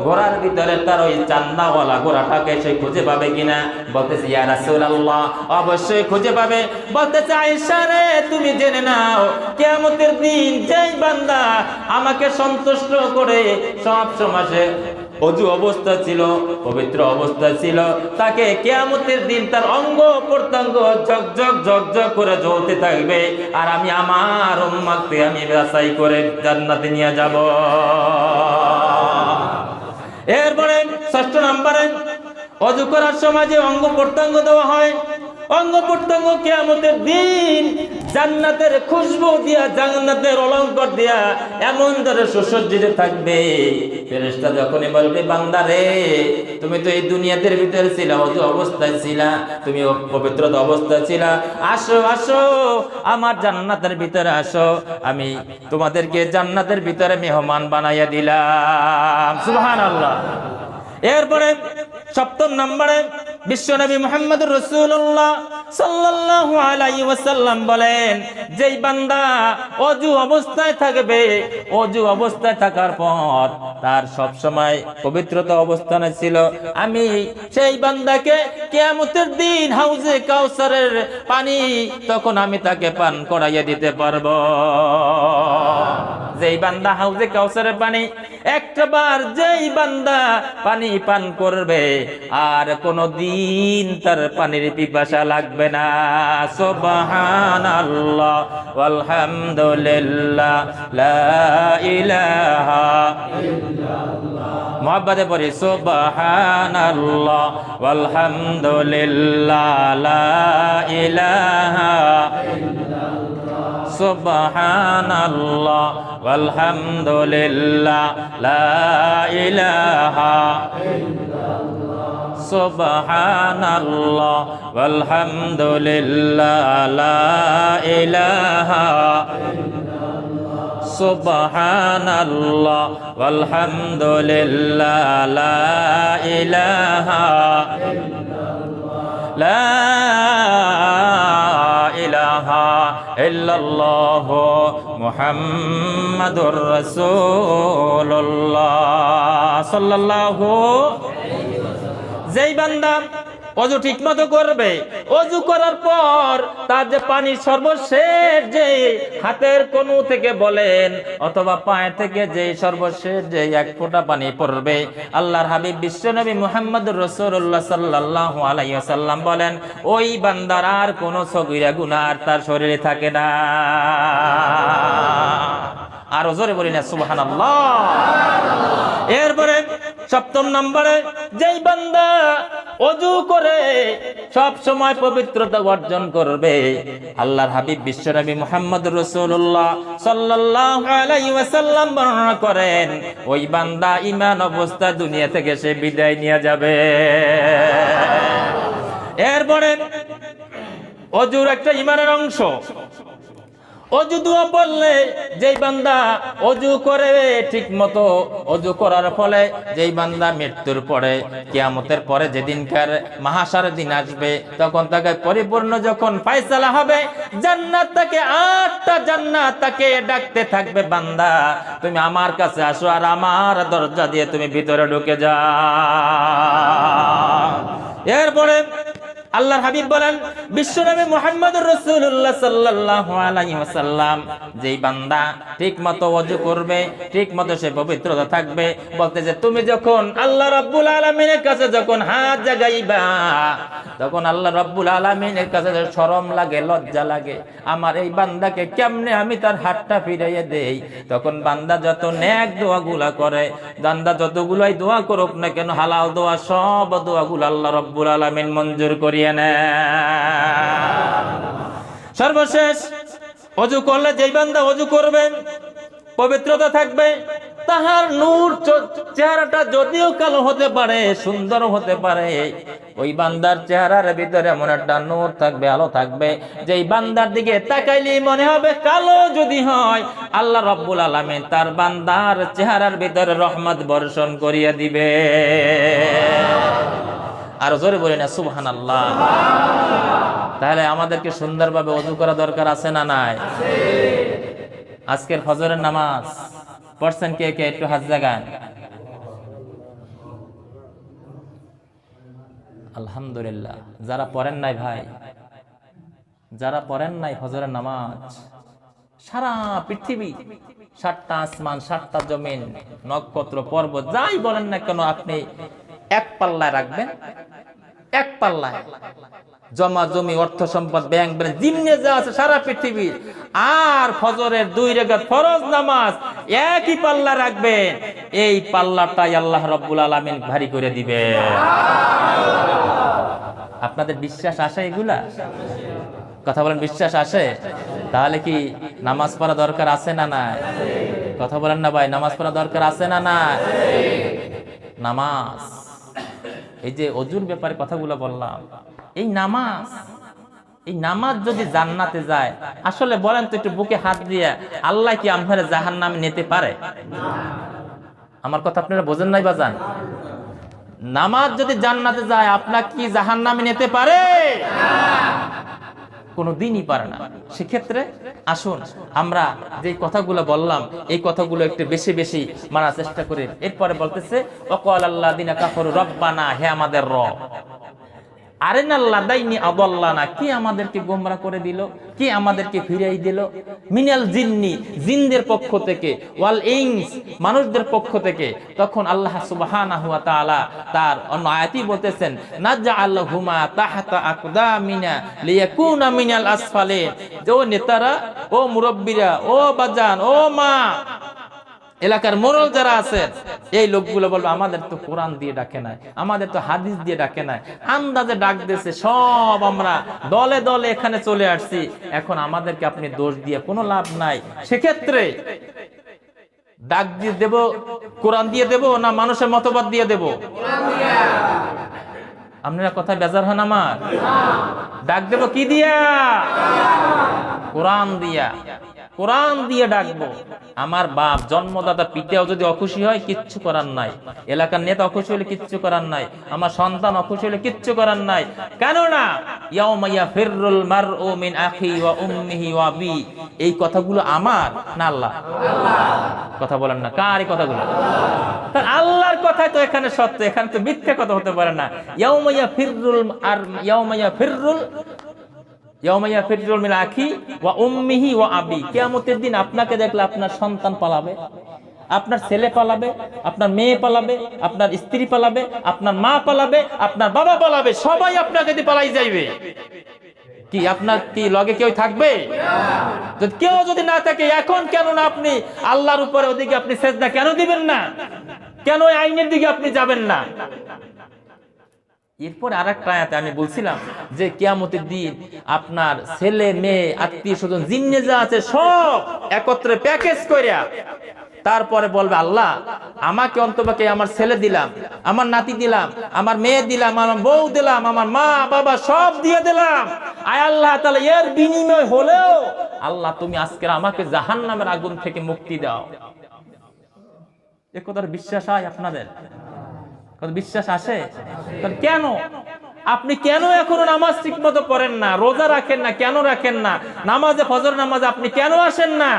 ঘোড়ার ভিতরে তার ওই চান্দাওয়ালা ঘোড়াটাকে সে খুঁজে পাবে কিনা? বলতেছে, ইয়া রাসূলুল্লাহ, অবশ্যই খুঁজে পাবে। বলতেছে, আয়েশা রে, তুমি জেনে নাও, কিয়ামতের দিন যেই বান্দা আমাকে সন্তুষ্ট করে সব সমাজে ওযু অবস্থা ছিল, পবিত্র অবস্থা ছিল, তাকে কিয়ামতের দিন তার অঙ্গ প্রত্যঙ্গ ঝকঝক ঝকঝক করে জ্বলতে থাকবে, আর আমি আমার উম্মতকে আমি বাছাই করে জান্নাতে নিয়ে যাব। এরপরে 6 নম্বরে, ওযু করার সময় যে অঙ্গ প্রত্যঙ্গ দেওয়া হয়, অঙ্গ প্রত্যঙ্গ কিয়ামতের দিন জান্নাতের খুশবু দিয়া, জান্নাতের অলংকার দিয়া এমন ধরে সুসজ্জিত থাকবে, ফেরেশতা যখনই বলবে, বান্দা রে, তুমি তো এই দুনিয়াদের ভিতরে ছিলা, ওযু অবস্থায় ছিলা, তুমি পবিত্রতা অবস্থায় ছিলা, আসো আসো আমার জান্নাতের ভিতরে আসো, আমি তোমাদেরকে জান্নাতের ভিতরে মেহমান বানাইয়া দিলাম। সুবহানাল্লাহ। এরপরে 7 নম্বরে, বিশ্বনবী মুহাম্মদুর রাসূলুল্লাহ সাল্লাল্লাহু আলাইহি ওয়াসাল্লাম বলেন, যেই বান্দা ওযু অবস্থায় থাকবে, ওযু অবস্থায় থাকার পর তার সব সময় পবিত্রতা অবস্থানে ছিল, আমি সেই বান্দাকে কিয়ামতের দিন হাউজে কাউসারের পানি তখন আমি তাকে পান করাইয়া দিতে পারবো। যেই বান্দা হাউজে কাউসারের পানি একবার যেই বান্দা পানি পান করবে, আর কোনো দিন তার পানির পিপাসা লাগবে না। সুবহানাল্লাহ ওয়ালহামদুলিল্লাহ লা ইলাহা ইল্লাল্লাহ। মুহাব্বতে পড়ি, সুবহানাল্লাহ ওয়ালহামদুলিল্লাহ লা ইলাহা ইল্লাল্লাহ। সুবহানাল্লাহ ওয়ালহামদুলিল্লাহ লা ইলাহা ইল্লাল্লাহ। সুবহানাল্লাহ ওয়ালহামদুলিল্লাহ লা ইলাহা ইল্লাল্লাহ। সুবহানাল্লাহ ওয়ালহামদুলিল্লাহ লা ইলাহা ইল্লাল্লাহ। লা ইলাহা ইল্লাল্লাহ মুহাম্মাদুর রাসূলুল্লাহ সাল্লাল্লাহু। যেই বান্দা ওযু ঠিকমতো করবে, ওযু করার পর তার যে পানি সর্বশেষ যে হাতের কোণু থেকে বলেন অথবা পায়ে থেকে যে সর্বশেষ যে এক ফোঁটা পানি পড়বে, আল্লাহর হাবিব বিশ্বনবী মুহাম্মদুর রাসূলুল্লাহ সাল্লাল্লাহু আলাইহি ওয়াসাল্লাম বলেন, ওই বান্দার আর কোনো সগীরা গুনাহ আর তার শরীরে থাকে না। আর জোরে বলি না সুবহানাল্লাহ। এরপরে 7 নম্বরে, যেই বান্দা ওযু করে সব সময় পবিত্রতা অর্জন করবে। আল্লাহর হাবিব বিশ্বনবী মুহাম্মদুর রাসূলুল্লাহ সাল্লাল্লাহু আলাইহি ওয়াসাল্লাম বর্ণনা করেন, ওই বান্দা ঈমান অবস্থা দুনিয়া থেকে সে বিদায় নিয়ে যাবে। এরপরে ওযুর একটা ঈমানের অংশ। অজু দোয়া পড়লে যেই বান্দা অজু করে ঠিক মতো, অজু করার ফলে যেই বান্দা মৃত্যুর পরে কিয়ামতের পরে যেদিনকার মাহশারের দিন আসবে, তখন তাকে পরিপূর্ণ যখন ফয়সালা হবে, জান্নাত তাকে 8টা জান্নাত তাকে ডাকতে থাকবে, বান্দা তুমি আমার কাছে আসো আর আমার দরজা দিয়ে তুমি ভিতরে ঢুকে যাও। এরপরে আল্লাহর হাবিব বলেন, বিশ্বনবী মুহাম্মদুর রাসূলুল্লাহ সাল্লাল্লাহু আলাইহি ওয়াসাল্লাম, যেই বান্দা ঠিকমতো ওযু করবে, ঠিকমতো সে পবিত্রতা থাকবে, বলতে যে তুমি যখন আল্লাহ রাব্বুল আলামিনের কাছে যখন হাত জাগাইবা, তখন আল্লাহ রাব্বুল আলামিনের কাছে শরম লাগে, লজ্জা লাগে, আমার এই বান্দাকে কেমনে আমি তার হাতটা ফিরাইয়ে দেই। তখন বান্দা যত নেক দোয়াগুলা করে, বান্দা যতগুলাই দোয়া করুক না কেন, হালাল দোয়া সব দোয়াগুলো আল্লাহ রাব্বুল আলামিন মঞ্জুর করিয়ে সর্বশেষ ওযু করলে যেই বান্দা ওযু করবে, পবিত্রতা থাকবে, তাহার নূর চেহারাটা যদিও কালো হতে পারে, সুন্দর হতে পারে, ওই বান্দার চেহারার ভিতরে এমন একটা নূর থাকবে, আলো থাকবে, যেই বান্দার দিকে তাকাইলে মনে হবে কালো যদি হয়, আল্লাহ রাব্বুল আলামিন তার বান্দার চেহারার ভিতরে রহমত বর্ষণ করিয়ে দিবে। আর জোরে বলি না সুবহানাল্লাহ। তাহলে আমাদেরকে সুন্দরভাবে ওযু করা দরকার আছে না নাই? আজকের ফজরের নামাজ পড়ছেন কে কে? একটু হাত জাগান। আলহামদুলিল্লাহ। যারা পড়েন নাই ভাই, যারা পড়েন নাই ফজরের নামাজ, সারা পৃথিবী, 7টা আসমান, 7টা জমিন, নক্ষত্র, পর্বত, যাই বলেন না কেন, আপনি এক পাল্লায় রাখবেন, এক পাল্লায় জমা জমি, অর্থ সম্পদ, ব্যাংক ব্যালেন্স, জিম্মে যা আছে সারা পৃথিবীর, আর ফজরের 2 রাকাত ফরজ নামাজ একই পাল্লা রাখবেন, এই পাল্লাটাই আল্লাহ রাব্বুল আলামিন ভারী করে দিবে। আপনাদের বিশ্বাস আসে এগুলা? কথা বলেন, বিশ্বাস আসে? তাহলে কি নামাজ পড়া দরকার আছে না নাই? কথা বলেন না ভাই, নামাজ পড়া দরকার আছে না নাই? নামাজ, এই যে ওযুর ব্যাপারে কথাগুলো বললাম, এই নামাজ যদি জান্নাতে যায়, আসলে বলেন তো একটু বুকে হাত দিয়ে, আল্লাহ কি আপনারা জাহান্নামে নিতে পারে? আমার কথা আপনারা বোঝেন নাই বাজান? নামাজ যদি জান্নাতে যায়, আপনার কি জাহান্নামে নিতে পারে? কোনদিনই পারে না। সেক্ষেত্রে আসুন আমরা যে কথাগুলো বললাম, এই কথাগুলো একটু বেশি বেশি মানার চেষ্টা করি। এরপরে বলতেছে, ওয়াকাল আল্লাযিনা কাফারু রব্বানা, হে আমাদের রব, আরিনাল্লাহ দাইনি আদাল্লানা, কি আমাদেরকে গোমরা করে দিল, কি আমাদেরকে ফিরাই দিল, মিনাল জিন্নি, জিনদের পক্ষ থেকে, ওয়াল ইনস, মানুষদের পক্ষ থেকে। তখন আল্লাহ সুবহানাহু ওয়া তাআলা তার অন্য আয়াতই বলতেছেন, নাজআলহুমা তাহতা আকদামিনা লিয়াকুনা মিনাল আসফালিন। যে ও নেতারা, ও মুরব্বিরা, ও বাজান, ও মা, এলাকার মোড়ল যারা আছে, এই লোকগুলো বলবে আমাদের তো কোরআন দিয়ে ডাকে নাই, আমাদের তো হাদিস দিয়ে ডাকে নাই, আন্দাজে ডাক দিয়েছে, সব আমরা দলে দলে এখানে চলে আসছি, এখন আমাদেরকে আপনি দোষ দিয়ে কোনো লাভ নাই। সেক্ষেত্রে ডাক দিয়ে দেব, কোরআন দিয়ে দেব না মানুষের মতবাদ দিয়ে দেব? আপনারা কথায় বেজার হন আমার? ডাক দেব কি দিয়া? কোরআন দিয়া। কোরআন দিয়ে ডাকবো। আমার বাপ জন্মদাতা পিতাও যদি অখুশি হয়, কিচ্ছু করার নাই, এলাকার নেতা অখুশি হলে কিচ্ছু করার নাই, আমার সন্তান অখুশি হলে কিচ্ছু করার নাই। কেননা ইয়াউমা ইয়াফিরুল মারউ মিন আখি ওয়া উম্মিহি ওয়া আবি, এই কথাগুলো আমার না আল্লাহ? কথা বলেন না, কার এই কথাগুলো? তার আল্লাহর কথাই তো এখানে সত্য, এখানে তো মিথ্যা কথা হতে পারে না। ইয়াউমা ইয়াফিরুল আর ইয়াউমা ইয়াফিরুল মিন আখি ওয়া উম্মিহি ওয়া আবি, কিয়ামতের দিন আপনাকে দেখলে আপনার সন্তান পালাবে, আপনার ছেলে পালাবে, আপনার মেয়ে পালাবে, আপনার স্ত্রী পালাবে, আপনার মা পালাবে, আপনার বাবা পালাবে, সবাই আপনাকে দিয়ে পালাই যাইবে। কি আপনার কি লগে কেউ থাকবে? যদি কেউ যদি না থাকে, এখন কেন না আপনি আল্লাহর উপরে ওদিকে আপনি সেজদা কেন দিবেন না? কেন আইনের দিকে আপনি যাবেন না? এরপর আরেকটা আয়াতে আমি বলছিলাম যে কিয়ামতের দিন আপনার ছেলে মেয়ে আত্মীয় স্বজন জিন্নে যা আছে সব একত্রে প্যাকেজ কইরা তারপরে বলবে আল্লাহ আমাকে অন্তপক্ষে আমার ছেলে দিলাম, আমার নাতি দিলাম, আমার মেয়ে দিলাম, আমার বউ দিলাম, আমার মা বাবা সব দিয়ে দিলাম, আয় আল্লাহ তাআলা এর বিনিময় হলেও আল্লাহ তুমি আজকে আমাকে জাহান্নামের আগুন থেকে মুক্তি দাও। এ কথার বিশ্বাস হয় আপনাদের? বিশ্বাস আসে? কেন আপনি কেন এখনো নামাজ ঠিক মতো পড়েন না, রোজা রাখেন না, কেন রাখেন না, নামাজে ফজর নামাজে আপনি কেন আসেন না,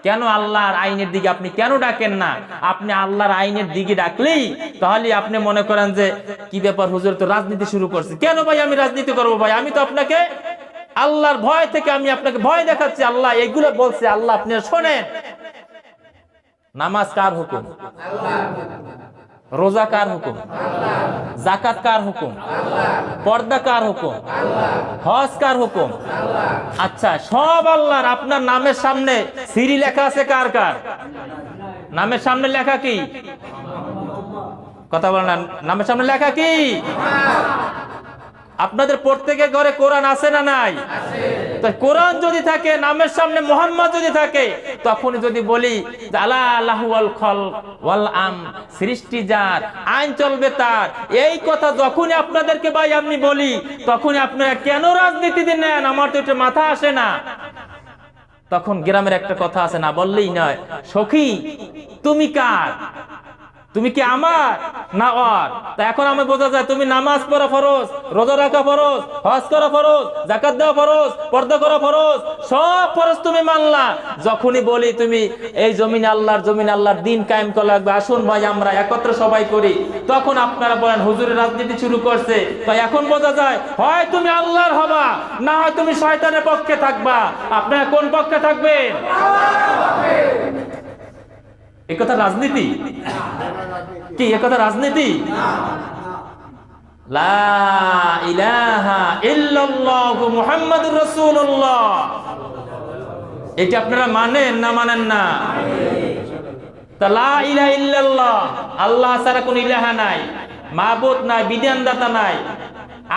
কেন আল্লাহর আইনের দিকে আপনি কেন ডাকেন না? আপনি আল্লাহর আইনের দিকে ডাকলেই তাহলে আপনি মনে করেন যে কি ব্যাপার হুজুর তো রাজনীতি শুরু করছে। কেন ভাই আমি রাজনীতি করবো? ভাই আমি তো আপনাকে আল্লাহর ভয় থেকে আমি আপনাকে ভয় দেখাচ্ছি। আল্লাহ এগুলো বলছে, আল্লাহ আপনি শোনেন। নামাজ কার হুকুম? রোজা কার হুকুম? যাকাত কার হুকুম? পর্দা কার হুকুম? হজ কার হুকুম? আচ্ছা সব আল্লাহর। আপনার নামের সামনে সিরি লেখা আছে কার কার? নামের সামনে লেখা কি? কথা বলেন না, নামের সামনে লেখা কি? আপনাদের প্রত্যেকের ঘরে কোরআন আছে না নাই? তো কোরআন যদি থাকে, নামের সামনে মুহাম্মদ যদি থাকে, তখন যদি বলি আলা লাহুল খালক ওয়াল আম, সৃষ্টি যার, আইন চলবে তার, এই কথা যখনই আপনাদেরকে ভাই আমি বলি, তখনই আপনারা কেন রাজনীতিতে নেন? আমার তো এটা মাথা আসে না। তখন গ্রামের একটা কথা আছে, না বললেই নয়, সখী তুমি কার? তুমি কি আমার না ওর? তা এখন আমি বোঝা যায় তুমি নামাজ পড়া ফরজ, রোজা রাখা ফরজ, হজ করা ফরজ, যাকাত দেওয়া ফরজ, পর্দা করা ফরজ, সব ফরজ তুমি মানলা। যখনই বলি তুমি এই জমিনে আল্লাহর দিন কায়েম করা লাগবে, আসুন ভাই আমরা একত্র সবাই করি, তখন আপনারা বলেন হুজুরের রাজনীতি শুরু করছে। তাই এখন বোঝা যায় হয় তুমি আল্লাহর হবা, না হয় তুমি শয়তানের পক্ষে থাকবা। আপনারা কোন পক্ষে থাকবেন? এ কথা রাজনীতি কি? এ কথা রাজনীতি? লা ইলাহা ইল্লাল্লাহু মুহাম্মাদুর রাসূলুল্লাহ, এটা আপনারা মানেন না মানেন না? তা লা ইলাহা ইল্লাল্লাহ, আল্লাহ ছাড়া কোনো ইলাহা নাই, মাবুদ নাই, বিধানদাতা নাই,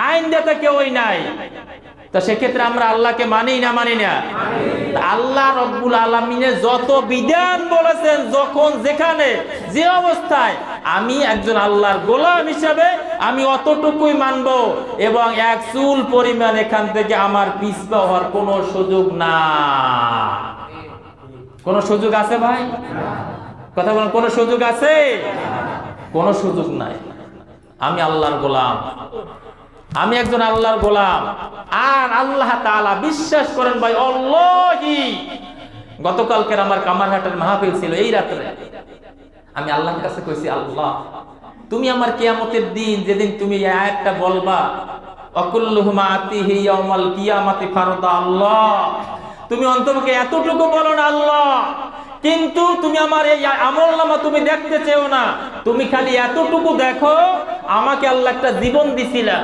আইনদাতা কেউই নাই। তো সেক্ষেত্রে আমরা আল্লাহকে মানি না মানি না? আল্লাহ রব্বুল আলামিনের যত বিধান বলেছেন, যখন যেখানে যে অবস্থায়, আমি একজন আল্লাহর গোলাম হিসাবে আমি অতটুকুই মানব, এবং এক চুল পরিমাণ এখান থেকে আমার পিছপা হওয়ার কোনো সুযোগ না। কোনো সুযোগ আছে ভাই? কথা বলেন, কোনো সুযোগ আছে? কোনো সুযোগ নাই। আমি আল্লাহর গোলাম, আমি একজন আল্লাহর গোলাম। আর আল্লাহ তাআলা বিশ্বাস করেন ভাই, আল্লাহি গতকালকের আমার কামারহাটের মাহফিল ছিল, এই রাতে আমি আল্লাহর কাছে কইছি, আল্লাহ তুমি আমার কিয়ামতের দিন যেদিন তুমি এই আয়াতটা বলবা, অকুল্লুহুম আতিহি ইয়াউমাল কিয়ামাতি ফারদা, আল্লাহ তুমি অন্ততপক্ষে এতটুকু বলো না আল্লাহ, কিন্তু তুমি আমার এই আমলনামা তুমি দেখতে চেও না, তুমি খালি এতটুকু দেখো, আমাকে আল্লাহ একটা জীবন দিছিলা,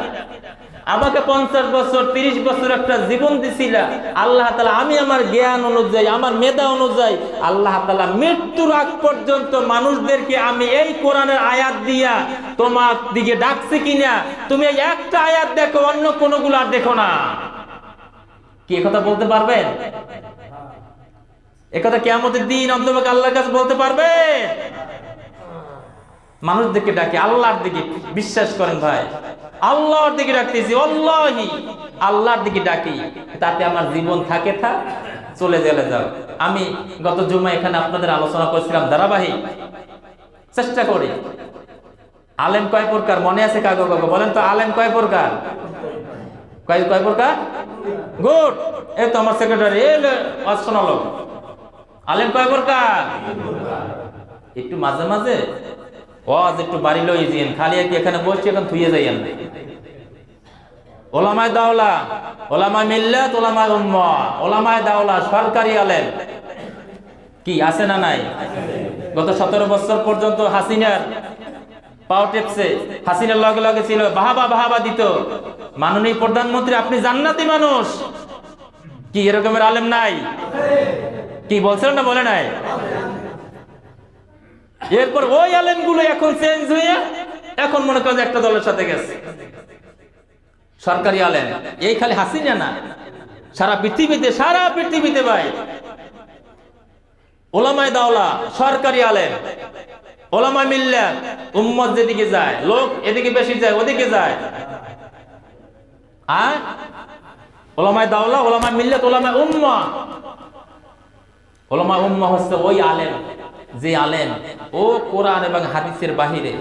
আমাকে 50 বছর 30 বছর একটা জীবন দিছিলা আল্লাহ তাআলা, আমি আমার জ্ঞান অনুযায়ী, আমার মেধা অনুযায়ী আল্লাহ তাআলা মৃত্যুর আগ পর্যন্ত মানুষদেরকে আমি এই কোরআনের আয়াত দিয়া তোমার দিকে ডাকছি কিনা, তুমি এই একটা আয়াত দেখো, অন্য কোনগুলো আর দেখো না। কি কথা বলতে পারবেন? একথা কিয়ামতের দিন অন্তত আল্লাহর কাছে বলতে পারবে? মানুষদেরকে ডাকে, আল্লাহর দিকে বিশ্বাস করেন ভাই, আল্লাহর দিকে ডাকতেছি, আল্লাহি আল্লাহর দিকে ডাকি, তাতে আমার জীবন থাকে থাক, চলে গেলে যাও। আমি গত জুমা এখানে আপনাদের আলোচনা করেছিলাম ধারাবাহিক, চেষ্টা করি। আলেম কয় প্রকার মনে আছে কাগো কাগো? বলেন তো আলেম কয় প্রকার? কয় প্রকার? গুড, এই তো আমার সেক্রেটারি শোনালো। আলেম কয় প্রকার? একটু মাঝে মাঝে ওয়াজ একটু বাড়ি লই দিন, খালি আর কি এখানে বসে এখন থুইয়ে যাইয়েন। ওলামায়ে দাওলা, ওলামায়ে মিল্লাত, ওলামায়ে উম্মাহ, ওলামায়ে দাওলা সরকারি আলেম কি আছে না নাই? গত 17 বছর পর্যন্ত হাসিনার পাও টেপসে, হাসিনার লগে লগে ছিল, বাহাবা দিত। মাননীয় প্রধানমন্ত্রী, আপনি জান্নাতি মানুষ, কি এরকমের আলেম নাই? কি বলছেন না বলে নাই? এরপর ওই আলেমগুলো এখন চেঞ্জ হয়ে এখন মনে করেন একটা দলের সাথে গেছে। সরকারি আলেম, এই খালি হাসিনা না, সারা পৃথিবীতে ভাই ওলামায়ে দাওলা, সরকারি আলেম, ওলামায়ে মিল্লাত, উম্মত যেদিকে যায়, লোক এদিকে বেশি যায় ওদিকে যায়। আর ওলামায়ে দাওলা, ওলামায়ে মিল্লাত, ওলামায়ে উম্মাহ। ওলামায়ে উম্মাহ হচ্ছে ওই আলেম যে আলেম ও কোরআন এবং হাদিসের বাহিরে,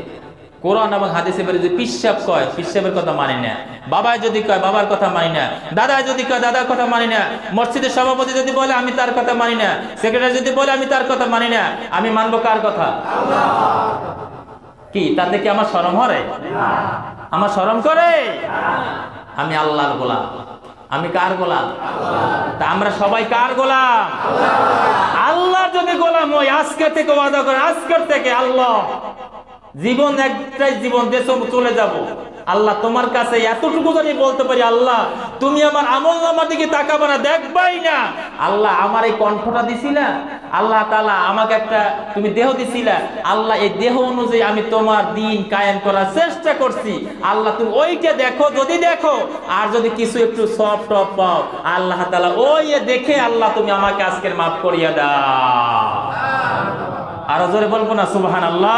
কোরআন এবং হাদিসের বাইরে যদি পিশাব কয় পিশাবের কথা মানি না, বাবা যদি কয় বাবার কথা মানি না, দাদা যদি কয় দাদার কথা মানি না, মসজিদের সভাপতি যদি বলে আমি তার কথা মানি না, সেক্রেটারি যদি বলে আমি তার কথা মানি না, আমি মানবো কার কথা? কি তাতে কি আমার শরম হয়? আমার শরম করে? আমি আল্লাহর গোলাম। আমি কার গোলাম? তা আমরা সবাই কার গোলাম? আল্লাহর যদি গোলাম হই, আজকে থেকে ওয়াদা করে, আজকের থেকে আল্লাহ জীবন একটাই জীবন, দেশে চলে যাব, আল্লাহ তোমার কাছে এতটুকু যদি বলতে পারি, আল্লাহ তুমি আমার আমলনামার দিকে তাকাবে না, দেখবাই না। আল্লাহ আমার এই কণ্ঠটা দিছিলা, আল্লাহ তাআলা আমাকে একটা তুমি দেহ দিছিলা, আল্লাহ এই দেহ অনুযায়ী আমি তোমার দিন কায়েম করার চেষ্টা করছি, আল্লাহ তুমি ওইটা দেখো, যদি দেখো আর যদি কিছু একটু সফট টপ পাও, আল্লাহ তাআলা ওই দেখে আল্লাহ তুমি আমাকে আজকের মাফ করিয়া দাও। আরো জোরে বলবো না সুবহানাল্লাহ?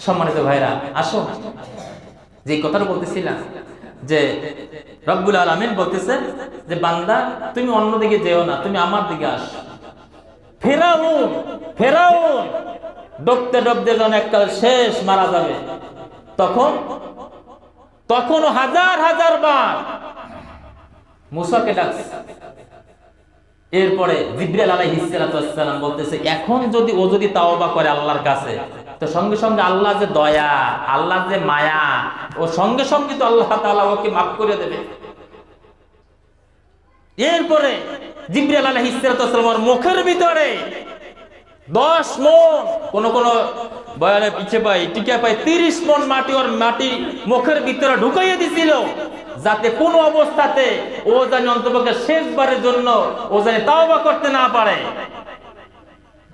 সম্মানিত ভাইরা, আসো, যে কথাটা বলতেছিলাম যে রব্বুল আলামিন বলতেছে যে বান্দা তুমি অন্যদিকে যেও না, তুমি আমার দিকে আসো। ফেরাউন ডুবতে ডুবতে যখন এককাল শেষ মারা যাবে, তখনও হাজার হাজার বার মুসাকে ডাকছে। এরপরে জিবরাইল আলাইহিস সালাম বলতেছে এখন যদি ও যদি তাওবা করে আল্লাহর কাছে, তো সঙ্গে সঙ্গে আল্লাহ যে দয়া, আল্লাহ যে মায়া, ও সঙ্গে সঙ্গে তো আল্লাহ তাআলা ওকে মাফ করে দেবে। এরপরে জিবরাইল আলাইহিস সালামের মুখের ভিতরে 10 মণ, কোন কোন বয়ানে পিছে পাই টিকা পাই 30 মণ মাটি মুখের ভিতরে ঢুকাইয়ে দিছিল, যাতে কোন অবস্থাতে ও জানি অন্তপক্ষে শেষবারের জন্য ও জানি তাওবা করতে না পারে।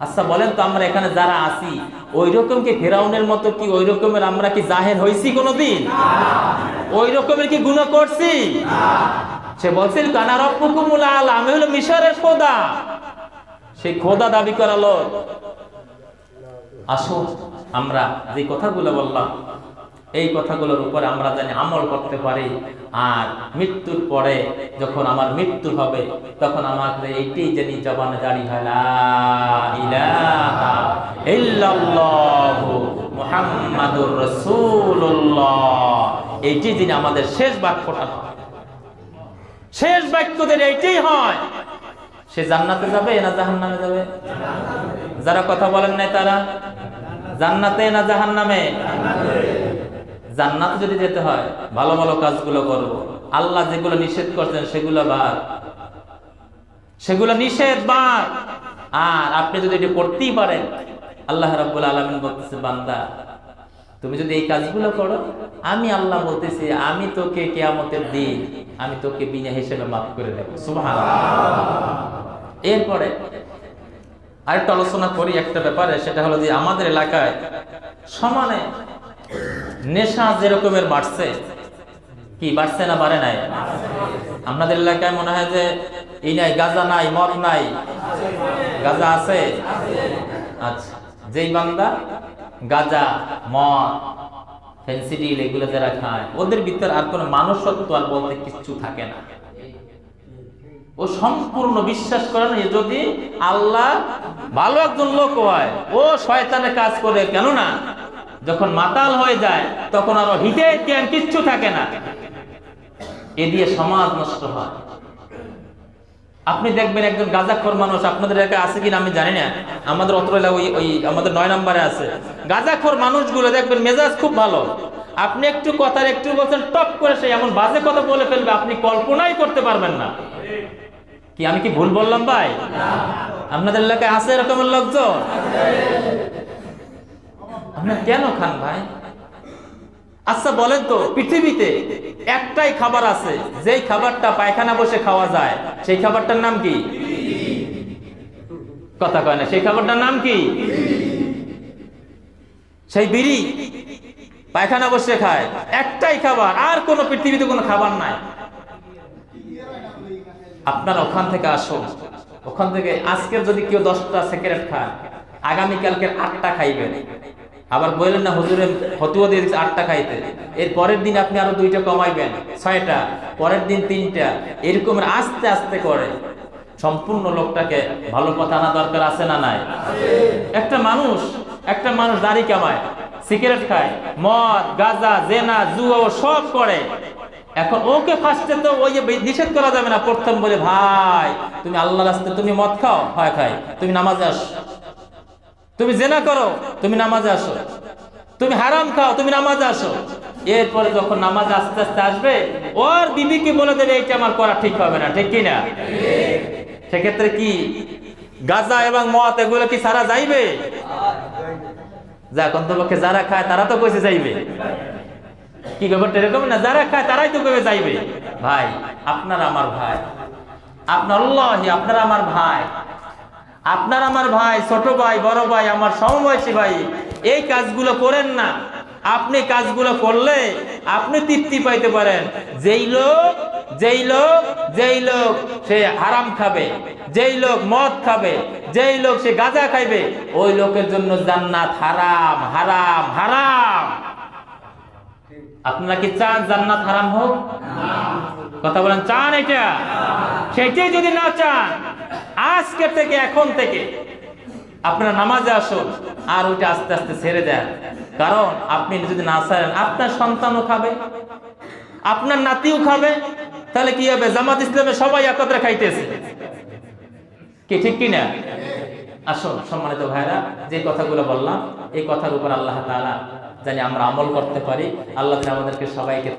আচ্ছা বলেন তো, আমরা এখানে যারা আছি ওই রকম কি ফেরাউনের মতো কি ওই রকমের আমরা কি জাহের হইছি কোনদিন? ওই রকমের কি গুনাহ করছি? সে বলছিল কানা রব্বুকুমুল আলা, আমি হলো মিশরের খোদা। সেই খোদা দাবি করা লোক। আসো আমরা যে কথাগুলো বললাম এই কথাগুলোর উপরে আমরা জানি আমল করতে পারি, আর মৃত্যুর পরে যখন আমার মৃত্যু হবে তখন আমাদের এইটাই জানি জবানে জারি হয়, লা ইলাহা ইল্লাল্লাহু মুহাম্মাদুর রাসূলুল্লাহ। এইটাই যিনি আমাদের শেষ বাক্যটা হয়, শেষ বাক্যদের এইটাই হয়। সে জান্নাতে যাবে না জাহান্নামে যাবে? যারা কথা বলেন নাই তারা জান্নাতে না জাহান্নামে? জান্নাতে যদি যেতে হয় ভালো ভালো কাজগুলো করব, আল্লাহ যেগুলো নিষেধ করছেন সেগুলো বাদ, সেগুলো নিষেধ বাদ। আর আপনি যদি এটা করতেই পারেন, আল্লাহ রাব্বুল আলামিন বলতেছে বান্দা তুমি যদি এই কাজগুলো করো, আমি আল্লাহ বলতেছি আমি তোকে কিয়ামতের দিন আমি তোকে বিনা হিসেবে মাফ করে দেব। সুবহানাল্লাহ। এরপরে আরেকটা আলোচনা করি একটা ব্যাপারে, সেটা হলো যে আমাদের এলাকায় সমানে নেশা যেরকমের বাড়ছে, কি বাড়ছে না বাড়ে নাই? আপনাদের এলাকায় মনে হয় যে এই নাই, গাঁজা নাই, মদ নাই, গাঁজা আছে? আচ্ছা, যেই বান্দা গাঁজা, মদ, ফেন্সিডিল এগুলো যারা খায়, ওদের ভিতর আর কোনো মানুষত্ব আর বলতে কিছু থাকে না। ও সম্পূর্ণ বিশ্বাস করে না যদি আল্লাহ ভালো একজন লোক হয়, ও শয়তানের কাজ করে। কেননা যখন মাতাল হয়ে যায় তখন আরো হিদায়াত জ্ঞান কিচ্ছু থাকে না, এ দিয়ে সমাজ নষ্ট হয়। আপনি দেখবেন একজন গাঁজাখোর মানুষ, আপনাদের এলাকায় আছে কিনা আমি জানি না, আমাদের অত ওই আমাদের 9 নম্বরে আছে। গাঁজাখোর মানুষগুলো দেখবেন মেজাজ খুব ভালো, আপনি একটু কথার একটু বলছেন টপ করে সে এমন বাজে কথা বলে ফেলবে আপনি কল্পনাই করতে পারবেন না। কি আমি কি ভুল বললাম ভাই? আপনাদের এলাকায় আছে এরকমের লোকজন? আপনারা কেন খান ভাই? আচ্ছা বলেন তো, পৃথিবীতে একটাই খাবার আছে যেই খাবারটা পায়খানা বসে খাওয়া যায়, সেই খাবারটার নাম কি? কথা কয় না, সেই খাবারটার নাম কি? সেই বিড়ি। পায়খানা বসে খায়, একটাই খাবার, আর কোনো পৃথিবীতে কোনো খাবার নাই। আপনারা ওখান থেকে আসুন, ওখান থেকে আজকের যদি কেউ 10টা সিগারেট খায়, আগামীকালকে 8টা খাইবেন। আবার বললেন না হুজুরে ফতুয়া দিয়ে দিচ্ছে 8টা খাইতে, এর পরের দিন আপনি আরো 2টা কমাইবেন, 6টা, পরের দিন 3টা, এরকম আস্তে আস্তে করে সম্পূর্ণ লোকটাকে ভালো পথে আনা দরকার আছে না নাই? একটা মানুষ দাড়ি কামায়, সিগারেট খায়, মদ, গাঁজা, জেনা, জুয়া সব করে। এখন ওকে ফার্স্টে তো ওই যে নিষেধ করা যাবে না। প্রথম বলে ভাই তুমি আল্লাহর রাস্তায় তুমি মদ খাও, হয় খাই, তুমি নামাজে আসো। তুমি জেনা করো, তুমি নামাজে আসো। তুমি হারাম খাও, তুমি নামাজে আসো। এরপরে যখন নামাজ আস্তে আস্তে আসবে, ওর বিবিকে বলে দেবে এইটা আমার করা ঠিক হবে না, ঠিক কিনা? সেক্ষেত্রে কি গাঁজা এবং মদ এগুলো কি সারা যাইবে? যা কন্তপক্ষে যারা খায় তারা তো কইছে যাইবে। কি ব্যাপারটা এরকম না? যারা খায় তারাই তো কবে যাইবে। ভাই আপনার আমার ভাই, আপনার আল্লাহি আপনারা আমার ভাই, আপনার আমার ভাই, ছোট ভাই, বড় ভাই, আমার সমবয়সী ভাই, এই কাজগুলো করেন না। আপনি কাজগুলো করলে আপনি তৃপ্তি পাইতে পারেন। যেই লোক সে হারাম খাবে, যেই লোক মদ খাবে, যেই লোক সে গাঁজা খাইবে, ওই লোকের জন্য জান্নাত হারাম, হারাম, হারাম। আপনারা কি চান জান্নাত হারাম হোক? কথা বলেন, চান এটা? সেটাই যদি না চান, আজকে থেকে, এখন থেকে আপনারা নামাজে আসুন, আর ওইটা আস্তে আস্তে ছেড়ে দেন। কারণ আপনি যদি না ছাড়েন, আপনার সন্তানও খাবে, আপনার নাতিও খাবে, তাহলে কি হবে? জামাত ইসলামে সবাই একত্রে খাইতেছে, কি ঠিক কিনা? আসুন সম্মানিত ভাইরা, যে কথাগুলো বললাম এই কথার উপর আল্লাহ তাআলা জানি আমরা আমল করতে পারি। আল্লাহ আমাদেরকে সবাইকে